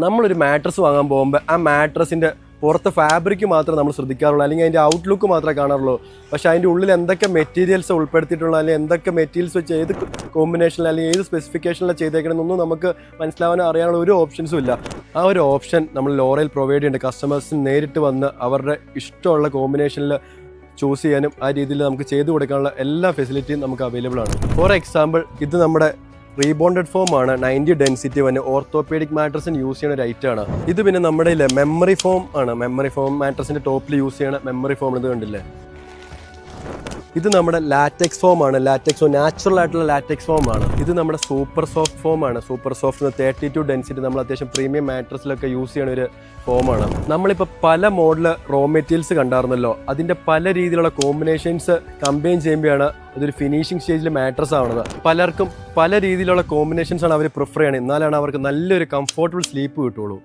നമ്മളൊരു മാട്രസ് വാങ്ങാൻ പോകുമ്പോൾ ആ മാട്രസിൻ്റെ പുറത്ത് ഫാബ്രിക് മാത്രമേ നമ്മൾ ശ്രദ്ധിക്കാറുള്ളൂ, അല്ലെങ്കിൽ അതിൻ്റെ ഔട്ട്ലുക്ക് മാത്രമേ കാണാറുള്ളൂ. പക്ഷേ അതിൻ്റെ ഉള്ളിൽ എന്തൊക്കെ മെറ്റീരിയൽസ് ഉൾപ്പെടുത്തിയിട്ടുള്ള, അല്ലെങ്കിൽ എന്തൊക്കെ മെറ്റീരിയൽസ് വെച്ച് ഏത് കോമ്പിനേഷനിൽ അല്ലെങ്കിൽ ഏത് സ്പെസിഫിക്കേഷനിൽ ചെയ്തേക്കണമെന്നൊന്നും നമുക്ക് മനസ്സിലാവാനോ അറിയാനുള്ള ഒരു ഓപ്ഷൻസും ഇല്ല. ആ ഒരു ഓപ്ഷൻ നമ്മൾ ലോറയിൽ പ്രൊവൈഡ് ചെയ്യുന്നുണ്ട്. കസ്റ്റമേഴ്സിന് നേരിട്ട് വന്ന് അവരുടെ ഇഷ്ടമുള്ള കോമ്പിനേഷനിൽ ചൂസ് ചെയ്യാനും ആ രീതിയിൽ നമുക്ക് ചെയ്തു കൊടുക്കാനുള്ള എല്ലാ ഫെസിലിറ്റിയും നമുക്ക് അവൈലബിൾ ആണ്. ഫോർ എക്സാമ്പിൾ, ഇത് നമ്മുടെ റീബോണ്ടഡ് ഫോം ആണ്, 90 ഡെൻസിറ്റി വന്ന് ഓർത്തോപീഡിക് മാട്രസിന് യൂസ് ചെയ്യുന്ന ഒരു ഐറ്റം ആണ് ഇത്. പിന്നെ നമ്മുടെ മെമ്മറി ഫോം ആണ്, മെമ്മറി ഫോം മാട്രസിന്റെ ടോപ്പിൽ യൂസ് ചെയ്യണ മെമ്മറി ഫോം. ഇത് കണ്ടില്ലേ, ഇത് നമ്മുടെ ലാറ്റക്സ് ഫോം ആണ്. ലാറ്റക്സ് നാച്ചുറൽ ആയിട്ടുള്ള ലാറ്റക്സ് ഫോം ആണ്. ഇത് നമ്മുടെ സൂപ്പർ സോഫ്റ്റ് ഫോം ആണ്. സൂപ്പർ സോഫ്റ്റ് 32 ഡെൻസിറ്റി നമ്മൾ അത്യാവശ്യം പ്രീമിയം മാട്രസിലൊക്കെ യൂസ് ചെയ്യണ ഒരു ഫോമാണ്. നമ്മളിപ്പോൾ പല മോഡൽ റോ മെറ്റീരിയൽസ് കണ്ടായിരുന്നല്ലോ, അതിൻ്റെ പല രീതിയിലുള്ള കോമ്പിനേഷൻസ് കമ്പൈൻ ചെയ്യുമ്പോഴാണ് അതൊരു ഫിനിഷിംഗ് സ്റ്റേജിൽ മാട്രസ് ആവുന്നത്. പലർക്കും പല രീതിയിലുള്ള കോമ്പിനേഷൻസ് ആണ് അവർ പ്രിഫർ ചെയ്യണത്, എന്നാലാണ് അവർക്ക് നല്ലൊരു കംഫർട്ടബിൾ സ്ലീപ്പ് കിട്ടുള്ളൂ.